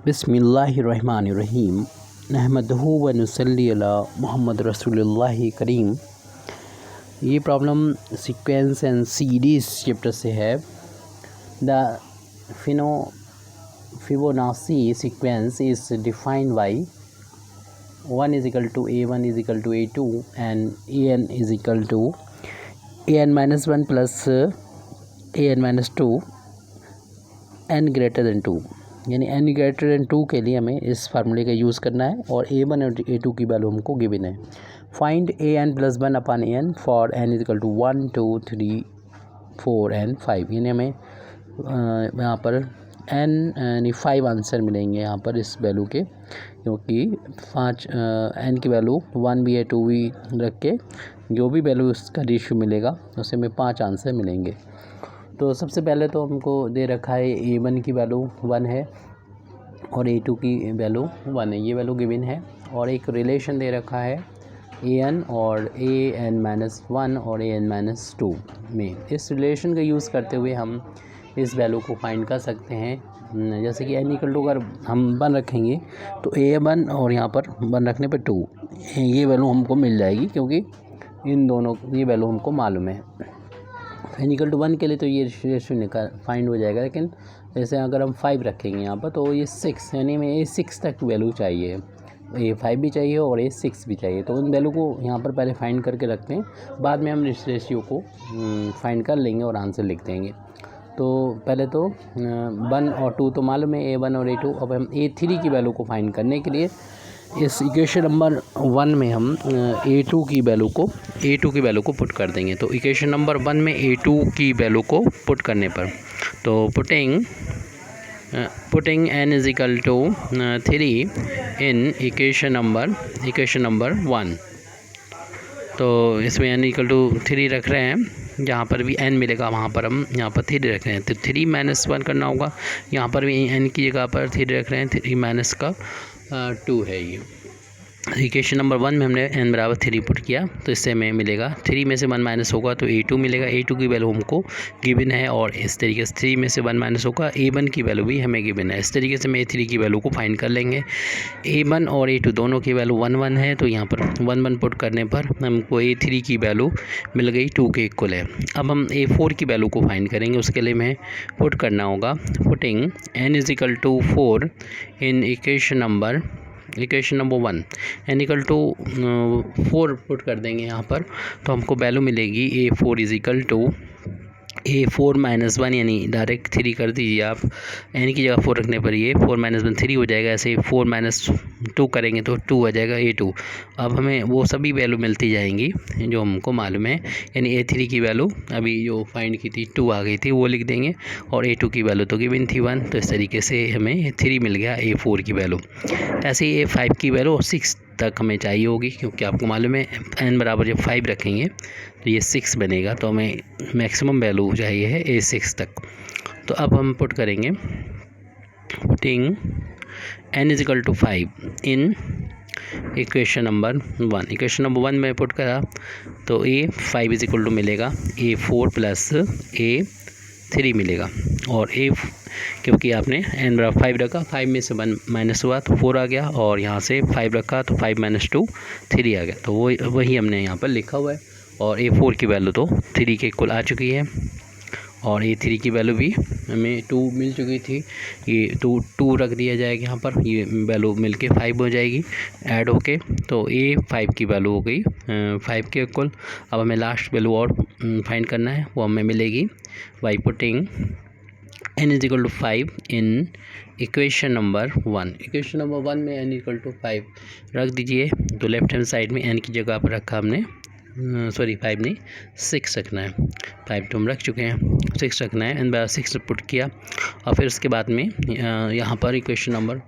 बिस्मिल्लाहिर्रहमानिर्रहीम नहमदहू व नुसल्ली अला मुहम्मद रसूलुल्लाह करीम। ये problem sequence and series chapter से है। The Fibonacci sequence is defined by 1 is equal to a1 is equal to a2 and an is equal to an minus 1 plus an minus 2 n greater than 2, यानी n greater than 2 के लिए हमें इस फार्मूले का use करना है और a1 और a2 की वैल्यू हमको गिवन है। Find an plus 1 upon an for n is equal to 1 2 3 4 and 5, यानी हमें यहाँ पर n यानी 5 आंसर मिलेंगे यहाँ पर इस वैल्यू के, क्योंकि 5 n की वैल्यू 1 भी है 2 भी रख के जो भी वैल्यू उसका रेशियो मिलेगा उसे में 5 आंसर मिलेंगे। तो सबसे पहले तो हमको दे रखा है a1 की वैल्यू 1 है और a2 की वैल्यू 1 है, ये वैल्यू गिवन है। और एक रिलेशन दे रखा है an और an-1 और an-2 में। इस रिलेशन का यूज़ करते हुए हम इस वैल्यू को फाइंड कर सकते हैं। जैसे कि n इक्वल टू अगर हम 1 रखेंगे तो a1 और यहाँ पर 1 रखने पर 2, ये वैल्यू हमको मिल जाएगी क्योंकि इन दोनों ये वैल्यू हमको मालूम है। n इक्वल टू 1 के लिए तो ये रेशियो फाइंड हो जाएगा, लेकिन जैसे अगर हम 5 रखेंगे यहाँ पर तो ये 6, यानी हमें ये 6 तक वैल्यू चाहिए, ये 5 भी चाहिए और ये 6 भी चाहिए। तो उन वैल्यू को यहाँ पर पहले फाइंड करके रखते हैं, बाद में हम इस रेशियो को फाइंड कर लेंगे और आंसर लिख देंगे। तो पहले तो 1 और 2 तो मालूम है a1 और a2। अब हम a3 की वैल्यू को फाइंड करने के लिए इस इक्वेशन नंबर 1 में हम a2 की वैल्यू को पुट कर देंगे। तो इक्वेशन नंबर 1 में a2 की वैल्यू को पुट करने पर तो putting n is equal to 3 in equation number 1। तो इसमें n इक्वल टू 3 रख रहे हैं, जहाँ पर भी n मिलेगा वहाँ पर हम यहाँ पर 3 रख रहे हैं, तो 3 माइनस 1 करना होगा। यहाँ पर भी n की जगह पर 3 रख रहे हैं, 3 माइनस का 2 है। ये इक्वेशन नंबर 1 में हमने n बराबर 3 पुट किया, तो इससे हमें मिलेगा 3 में से 1 माइनस होगा तो a2 मिलेगा। a2 की वैल्यू हमको गिवन है और इस तरीके से 3 में से 1 माइनस होगा, a1 की वैल्यू भी हमें गिवन है। इस तरीके से हम a3 की वैल्यू को फाइंड कर लेंगे। a1 और a2 दोनों की वैल्यू 1 1 है, तो यहाँ पर 1 1 पुट करने पर हमको a3 की वैल्यू मिल गई 2 के इक्वल है। अब हम a4 की वैल्यू को फाइंड करेंगे, उसके लिए हमें पुट करना होगा putting n is equal to 4 in equation number 1 n equal to 4 put कर देंगे यहाँ पर, तो हमको वैल्यू मिलेगी a4 is equal to a4 minus 1, यानी डायरेक्ट 3 कर दीजिए आप, n की जगह 4 रखने पर ये 4 माइनस 1 3 हो जाएगा। ऐसे 4 माइनस 2 करेंगे तो 2 आ जाएगा a2। अब हमें वो सभी वैल्यू मिलती जाएंगी जो हमको मालूम है, यानी a3 की वैल्यू अभी जो फाइंड की थी 2 आ गई थी, वो लिख देंगे, और a2 की वैल्यू तो गिवन थी 1, तो इस तरीके से हमें 3 मिल गया a4 की वैल्यू। ऐसे ही a5 की वैल्यू और 6 तक हमें चाहिए होगी, क्योंकि आपको मालूम है n बराबर जब 5 रखेंगे तो ये 6 बनेगा, तो हमें मैक्सिमम वैल्यू चाहिए है a6 तक। तो अब हम पुट करेंगे putting n is equal to 5 in equation number 1। Equation number 1 में पुट करा तो a5 इज इक्वल टू मिलेगा a4 प्लस a3 मिलेगा, और क्योंकि आपने n बराबर 5 रखा, 5 में से 1 माइनस हुआ तो 4 आ गया, और यहाँ से 5 रखा तो 5 माइनस 2 3 आ गया, तो वही हमने यहाँ पर लिखा हुआ है। और a4 की वैल्यू तो 3 के इक्वल आ चुकी है, और a3 की वैल्यू भी हमें 2 मिल चुकी थी, ये 2 रख दिया जाएगा यहाँ पर, ये वैल्यू मिलके 5 हो जाएगी ऐड होके, तो a5 की वैल्यू हो गई 5 के इक्वल। अब हमें लास्ट वैल्यू और फाइंड करना है, वो हमें मिलेगी by putting n is equal to 5 in equation number 1। Equation number 1 में n इक्वल टू 5 रख दीजिए, तो लेफ्ट हैंड साइड में n की जगह पर रखा हमने 5 नहीं 6 रखना है, 5 तो हम रख चुके हैं, 6 रखना है, n बराबर 6 पुट किया। और फिर उसके बाद में यहाँ पर इक्वेशन नंबर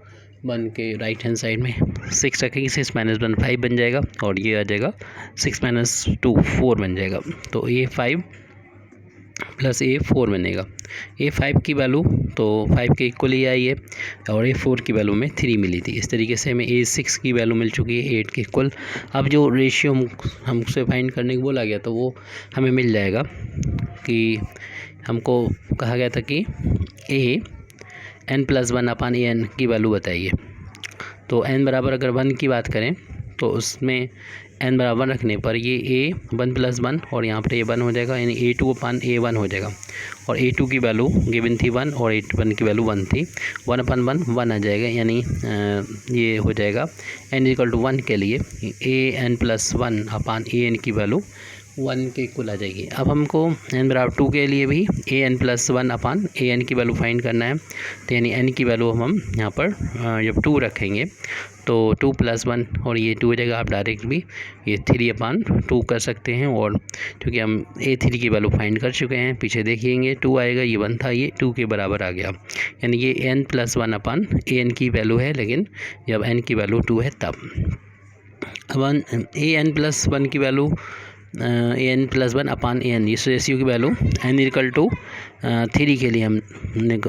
1 के राइट हैंड साइड में 6 रखेंगे, 6 माइनस 1 5 बन जाएगा, और ये आ जाएगा 6 माइनस 2 4 बन जाएगा, तो ये 5 प्लस a4 बनेगा। a5 की वैल्यू तो 5 के इक्वल ही आई है, और a4 की वैल्यू में 3 मिली थी। इस तरीके से हमें a6 की वैल्यू मिल चुकी है 8 के इक्वल। अब जो रेशियो हमसे फाइंड करने को बोला गया तो वो हमें मिल जाएगा कि हमको कहा गया था कि n+1 अपान ए एन की वैल्यू बताइए। तो n बराबर अगर 1 की बात करें तो उसमें n बराबर रखने पर ये a 1+1 और यहाँ पर a1 हो जाएगा, यानी a2 अपान a1 हो जाएगा। और a2 की वैल्यू गिवन थी 1 और a1 की वैल्यू 1 थी, 1 अपान 1 1 आ जाएगा, यानी ये हो जाएगा n=1 के लिए an+1 अपान an की वैल्यू 1 के इक्वल आ जाएगी। अब हमको n बराबर 2 के लिए भी an+1 अपान an की वैल्यू फाइंड करना है। तो यानी n की वैल्यू हम यहाँ पर जब 2 रखेंगे तो 2+1 और ये 2 हो जाएगा। आप डायरेक्ट भी ये 3/2 कर सकते हैं, और क्योंकि हम a3 की वैल्यू फाइंड कर चुके हैं, पीछे देखिएंगे 2 आएगा, ये 1 था, ये 2 के बराबर आ गया। यानी ये n+1 अपान an की वैल्यू है, लेकिन जब n की वैल्यू 2 है तब। अब an+1 की वैल्यू an+1 अपान an, इस रेशियो की वैल्यू n=3 के लिए हम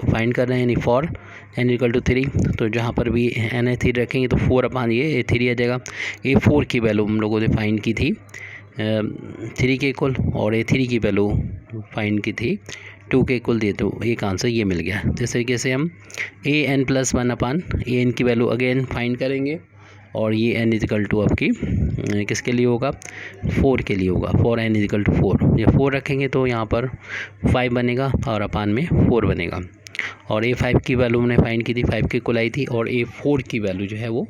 फाइंड कर रहे हैं, यानी फॉर n=3। तो जहाँ पर भी n 3 रखेंगे तो 4 अपान ये 3 आ जाएगा। a4 की वैल्यू हम लोगों ने फाइंड की थी 3 के इक्वल, और a3 की वैल्यू फाइंड की थी 2 के इक्वल दिए, तो एक आंसर ये मिल गया। जिस तरीके से हम an+1 अपान an की वैल्यू अगेन फाइंड करेंगे, और ये n= आपकी किसके लिए होगा, 4 के लिए होगा, फॉर n=4। जब 4 रखेंगे तो यहाँ पर 5 बनेगा और अपान में 4 बनेगा। और a5 की वैल्यू हमने फाइंड की थी, 5 के इक्वल आई थी, और a4 की वैल्यू जो है वो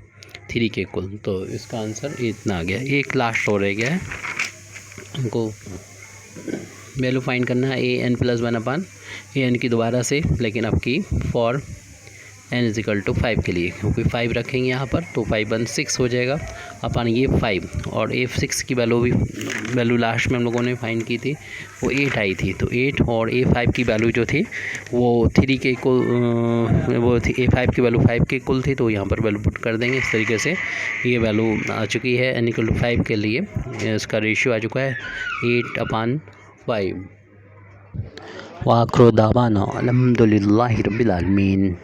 3 के इक्वल। तो इसका आंसर इतना आ गया। एक लास्ट और रह गया है, हमको वैल्यू फाइंड करना है an+1 अपान an की दोबारा से, लेकिन आपकी फॉर n=5 के लिए, क्योंकि 5 रखेंगे यहाँ पर तो 5 1 6 हो जाएगा अपान ये 5। और a6 की वैल्यू लास्ट में हम लोगों ने फाइंड की थी, वो 8 आई थी, तो 8, और a5 की वैल्यू जो थी वो 3 के इक्वल, वो थी a5 की वैल्यू 5 के इक्वल थी, तो यहाँ पर वैल्यू पुट कर देंगे। इस तरीके से ये वैल्यू आ चुकी है n=5 के लिए, इसका रेशियो आ चुका है 8/5। वाखिर दावाना अल्हम्दुलिल्लाहि रब्बिल आलमीन।